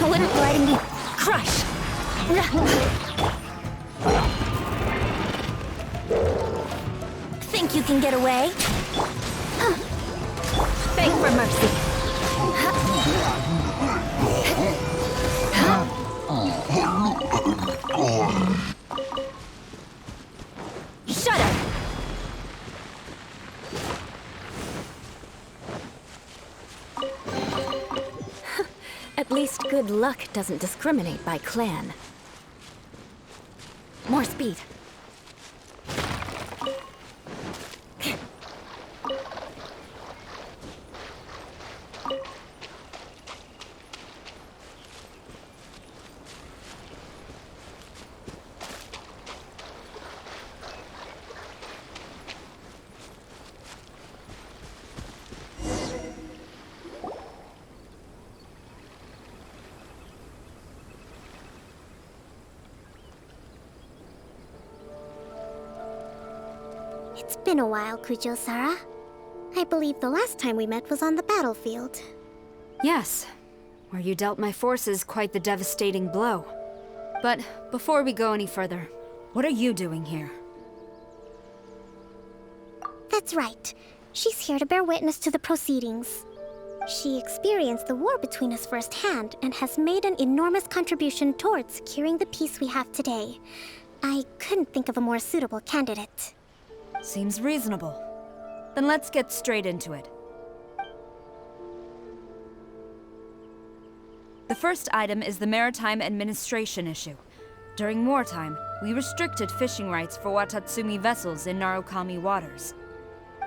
I wouldn't letting you crush. Think you can get away? Beg for mercy. Shut up! At least good luck doesn't discriminate by clan. More speed. It's been a while, Kujo-Sara. I believe the last time we met was on the battlefield. Yes, where you dealt my forces quite the devastating blow. But before we go any further, what are you doing here? That's right. She's here to bear witness to the proceedings. She experienced the war between us firsthand and has made an enormous contribution towards securing the peace we have today. I couldn't think of a more suitable candidate. Seems reasonable. Then let's get straight into it. The first item is the maritime administration issue. During wartime, we restricted fishing rights for Watatsumi vessels in Narukami waters.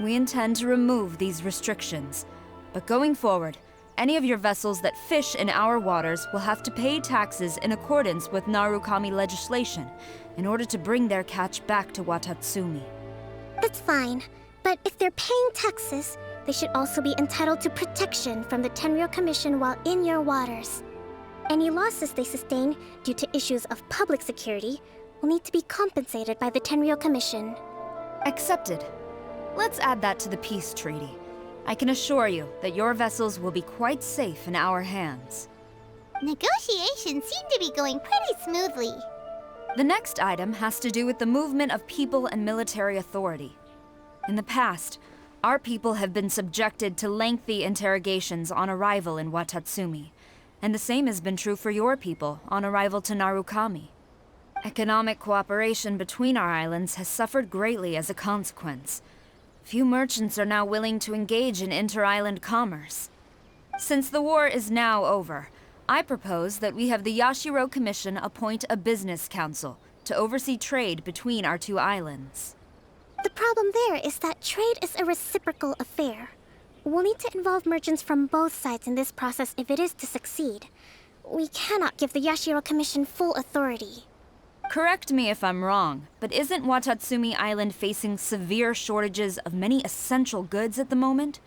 We intend to remove these restrictions, but going forward, any of your vessels that fish in our waters will have to pay taxes in accordance with Narukami legislation in order to bring their catch back to Watatsumi. That's fine, but if they're paying taxes, they should also be entitled to protection from the Tenryou Commission while in your waters. Any losses they sustain due to issues of public security will need to be compensated by the Tenryou Commission. Accepted. Let's add that to the peace treaty. I can assure you that your vessels will be quite safe in our hands. Negotiations seem to be going pretty smoothly. The next item has to do with the movement of people and military authority. In the past, our people have been subjected to lengthy interrogations on arrival in Watatsumi, and the same has been true for your people on arrival to Narukami. Economic cooperation between our islands has suffered greatly as a consequence. Few merchants are now willing to engage in inter-island commerce. Since the war is now over, I propose that we have the Yashiro Commission appoint a business council to oversee trade between our two islands. The problem there is that trade is a reciprocal affair. We'll need to involve merchants from both sides in this process if it is to succeed. We cannot give the Yashiro Commission full authority. Correct me if I'm wrong, but isn't Watatsumi Island facing severe shortages of many essential goods at the moment?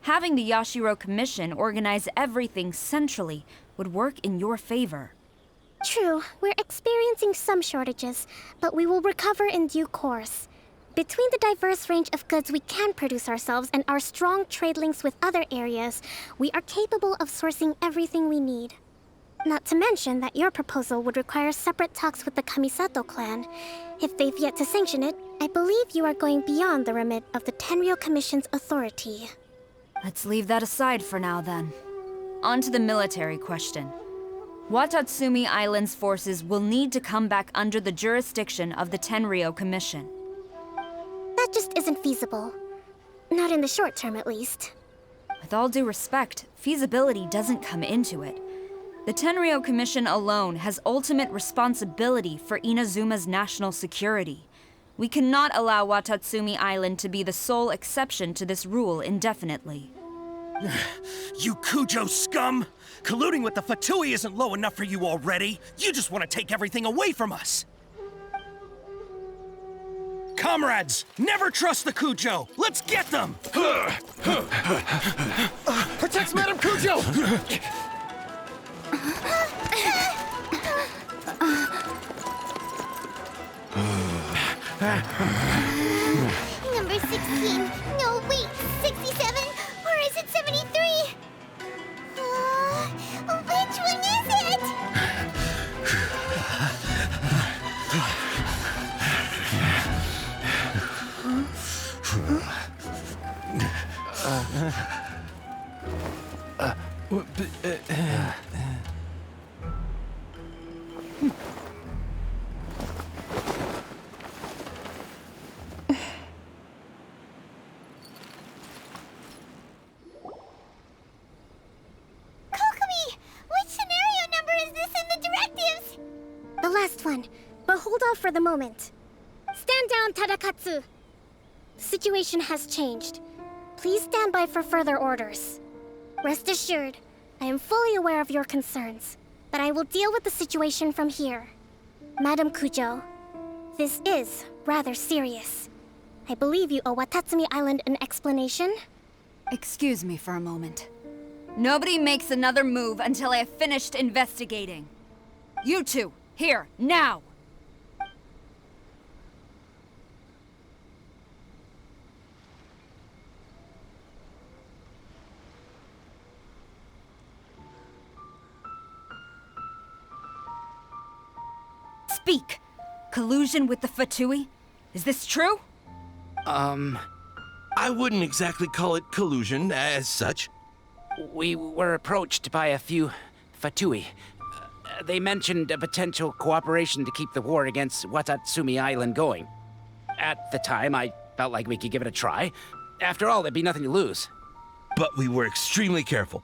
Having the Yashiro Commission organize everything centrally would work in your favor. True, we're experiencing some shortages, but we will recover in due course. Between the diverse range of goods we can produce ourselves and our strong trade links with other areas, we are capable of sourcing everything we need. Not to mention that your proposal would require separate talks with the Kamisato clan. If they've yet to sanction it, I believe you are going beyond the remit of the Tenryou Commission's authority. Let's leave that aside for now, then. On to the military question. Watatsumi Island's forces will need to come back under the jurisdiction of the Tenryou Commission. That just isn't feasible. Not in the short term, at least. With all due respect, feasibility doesn't come into it. The Tenryou Commission alone has ultimate responsibility for Inazuma's national security. We cannot allow Watatsumi Island to be the sole exception to this rule indefinitely. You Kujo scum! Colluding with the Fatui isn't low enough for you already. You just want to take everything away from us. Comrades, never trust the Kujo! Let's get them! Protect Madame Kujo! Number 16. No, wait, 67? Or is it 73? Which Kokomi, which scenario number is this in the directives? The last one, but hold off for the moment. Stand down, Tadakatsu. The situation has changed. Please stand by for further orders. Rest assured, I am fully aware of your concerns, but I will deal with the situation from here. Madam Kujo, this is rather serious. I believe you owe Watatsumi Island an explanation. Excuse me for a moment. Nobody makes another move until I have finished investigating. You two, here, now! Speak! Collusion with the Fatui? Is this true? I wouldn't exactly call it collusion as such. We were approached by a few Fatui. They mentioned a potential cooperation to keep the war against Watatsumi Island going. At the time, I felt like we could give it a try. After all, there'd be nothing to lose. But we were extremely careful.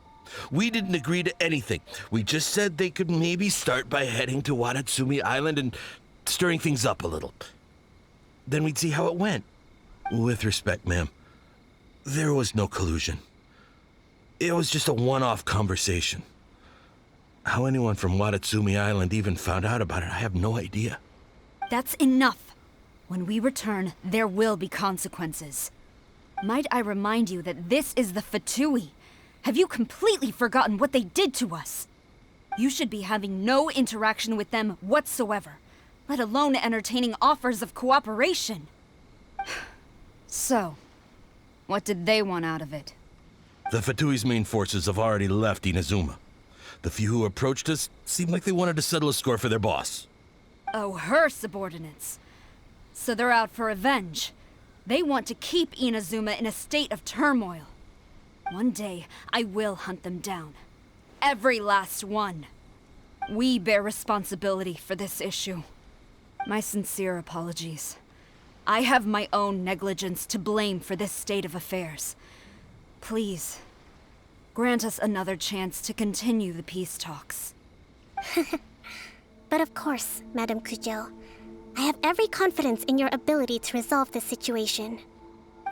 We didn't agree to anything. We just said they could maybe start by heading to Watatsumi Island and stirring things up a little. Then we'd see how it went. With respect, ma'am, there was no collusion. It was just a one-off conversation. How anyone from Watatsumi Island even found out about it, I have no idea. That's enough. When we return, there will be consequences. Might I remind you that this is the Fatui? Have you completely forgotten what they did to us? You should be having no interaction with them whatsoever, let alone entertaining offers of cooperation. So, what did they want out of it? The Fatui's main forces have already left Inazuma. The few who approached us seemed like they wanted to settle a score for their boss. Oh, her subordinates. So they're out for revenge. They want to keep Inazuma in a state of turmoil. One day, I will hunt them down. Every last one. We bear responsibility for this issue. My sincere apologies. I have my own negligence to blame for this state of affairs. Please, grant us another chance to continue the peace talks. But of course, Madam Kujo, I have every confidence in your ability to resolve this situation.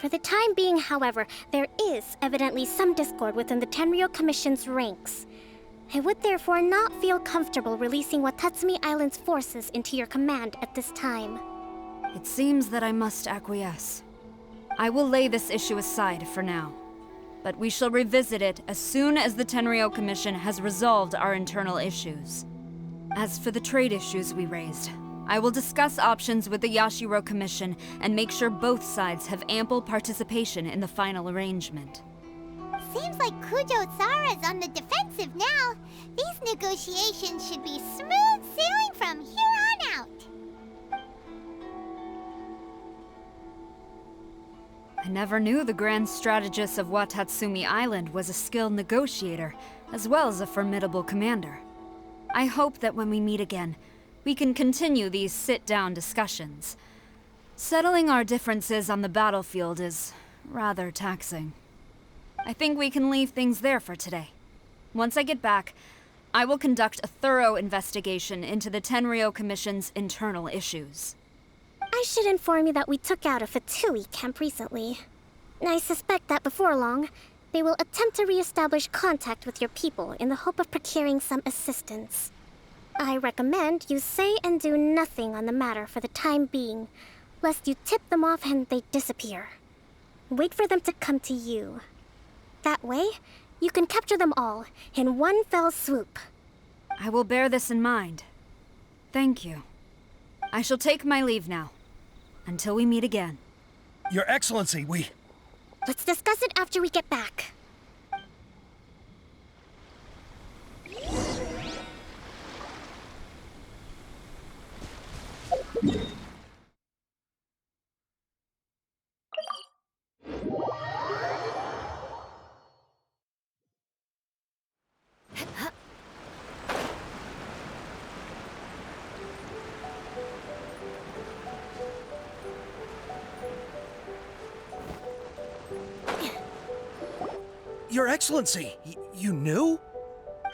For the time being, however, there is evidently some discord within the Tenryou Commission's ranks. I would therefore not feel comfortable releasing Watatsumi Island's forces into your command at this time. It seems that I must acquiesce. I will lay this issue aside for now, but we shall revisit it as soon as the Tenryou Commission has resolved our internal issues. As for the trade issues we raised, I will discuss options with the Yashiro Commission and make sure both sides have ample participation in the final arrangement. Seems like Kujo-sara's on the defensive now. These negotiations should be smooth sailing from here on out. I never knew the grand strategist of Watatsumi Island was a skilled negotiator, as well as a formidable commander. I hope that when we meet again, we can continue these sit-down discussions. Settling our differences on the battlefield is rather taxing. I think we can leave things there for today. Once I get back, I will conduct a thorough investigation into the Tenryou Commission's internal issues. I should inform you that we took out a Fatui camp recently. I suspect that before long, they will attempt to re-establish contact with your people in the hope of procuring some assistance. I recommend you say and do nothing on the matter for the time being, lest you tip them off and they disappear. Wait for them to come to you. That way, you can capture them all in one fell swoop. I will bear this in mind. Thank you. I shall take my leave now. Until we meet again. Your Excellency, we... Let's discuss it after we get back. Your Excellency, you knew?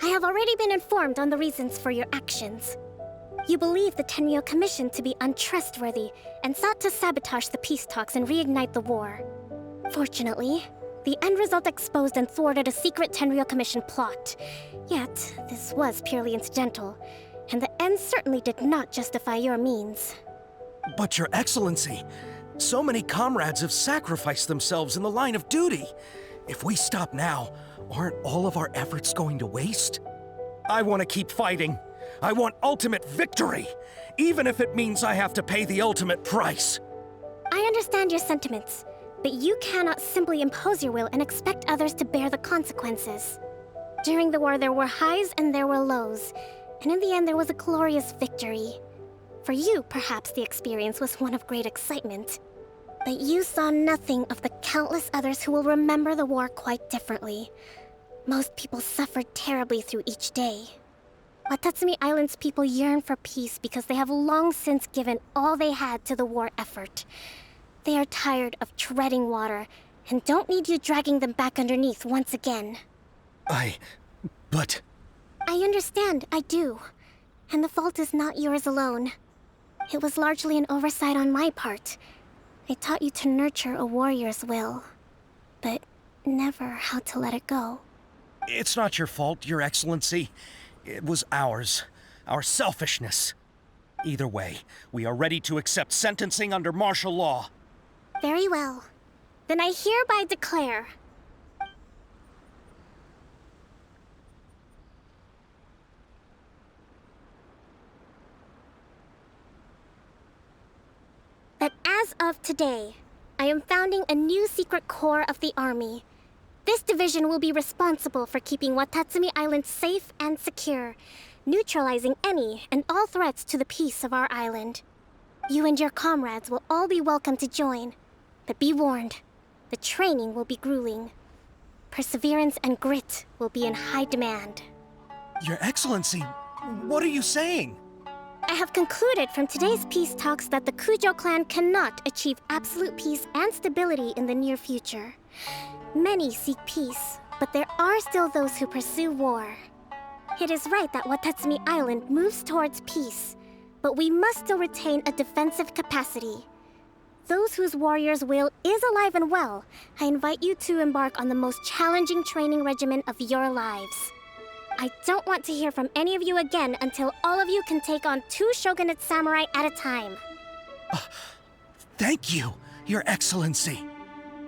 I have already been informed on the reasons for your actions. You believe the Tenryou Commission to be untrustworthy and sought to sabotage the peace talks and reignite the war. Fortunately, the end result exposed and thwarted a secret Tenryou Commission plot. Yet, this was purely incidental, and the end certainly did not justify your means. But Your Excellency, so many comrades have sacrificed themselves in the line of duty. If we stop now, aren't all of our efforts going to waste? I want to keep fighting. I want ultimate victory, even if it means I have to pay the ultimate price. I understand your sentiments, but you cannot simply impose your will and expect others to bear the consequences. During the war, there were highs and there were lows, and in the end, there was a glorious victory. For you, perhaps the experience was one of great excitement. But you saw nothing of the countless others who will remember the war quite differently. Most people suffered terribly through each day. Watatsumi Island's people yearn for peace because they have long since given all they had to the war effort. They are tired of treading water and don't need you dragging them back underneath once again. But... I understand, I do. And the fault is not yours alone. It was largely an oversight on my part. I taught you to nurture a warrior's will, but never how to let it go. It's not your fault, Your Excellency. It was ours. Our selfishness. Either way, we are ready to accept sentencing under martial law. Very well. Then I hereby declare... that as of today, I am founding a new secret corps of the army. This division will be responsible for keeping Watatsumi Island safe and secure, neutralizing any and all threats to the peace of our island. You and your comrades will all be welcome to join, but be warned, the training will be grueling. Perseverance and grit will be in high demand. Your Excellency, what are you saying? I have concluded from today's peace talks that the Kujo clan cannot achieve absolute peace and stability in the near future. Many seek peace, but there are still those who pursue war. It is right that Watatsumi Island moves towards peace, but we must still retain a defensive capacity. Those whose warrior's will is alive and well, I invite you to embark on the most challenging training regimen of your lives. I don't want to hear from any of you again until all of you can take on 2 shogunate samurai at a time. Thank you, Your Excellency.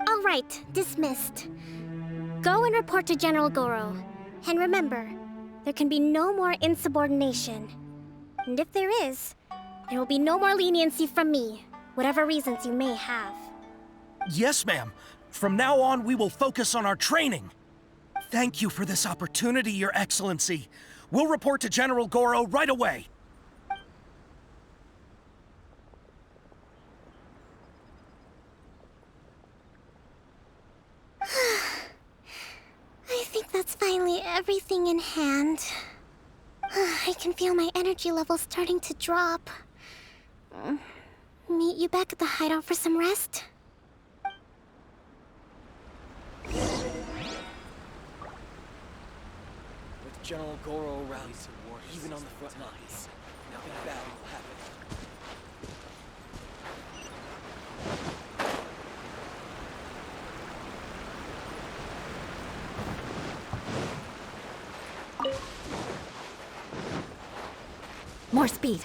All right, dismissed. Go and report to General Goro. And remember, there can be no more insubordination. And if there is, there will be no more leniency from me, whatever reasons you may have. Yes, ma'am. From now on, we will focus on our training. Thank you for this opportunity, Your Excellency. We'll report to General Goro right away. I think that's finally everything in hand. I can feel my energy levels starting to drop. Meet you back at the hideout for some rest? With General Goro around, even on the front lines, nothing bad will happen. More speed.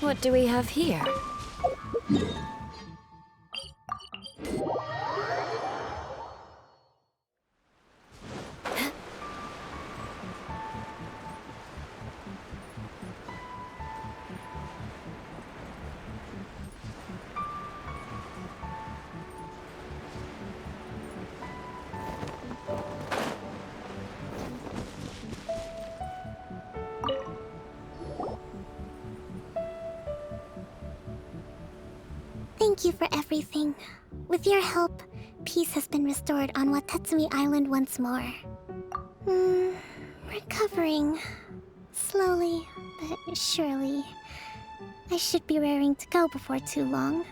What do we have here? Thank you for everything. With your help, peace has been restored on Watatsumi Island once more. Recovering. Slowly, but surely. I should be raring to go before too long.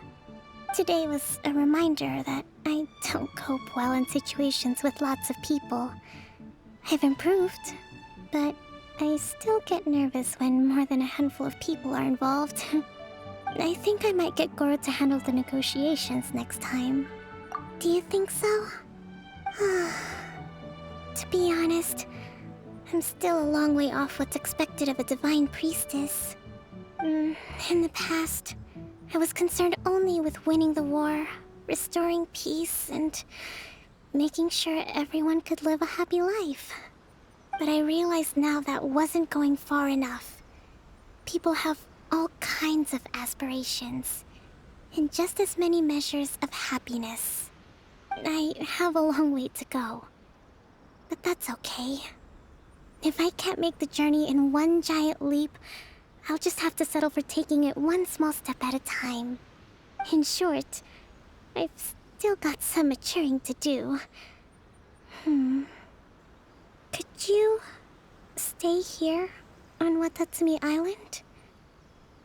Today was a reminder that I don't cope well in situations with lots of people. I've improved, but I still get nervous when more than a handful of people are involved. I think I might get Goro to handle the negotiations next time. Do you think so? To be honest, I'm still a long way off what's expected of a divine priestess. In the past, I was concerned only with winning the war, restoring peace, and making sure everyone could live a happy life. But I realize now that wasn't going far enough. People have all kinds of aspirations, and just as many measures of happiness. I have a long way to go. But that's okay. If I can't make the journey in one giant leap, I'll just have to settle for taking it one small step at a time. In short, I've still got some maturing to do. Could you stay here on Watatsumi Island?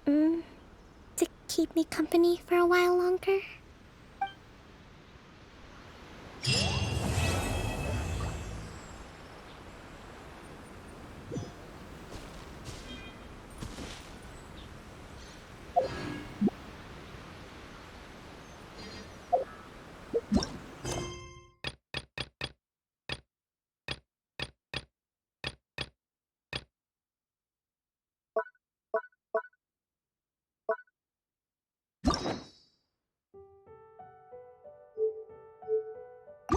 To keep me company for a while longer?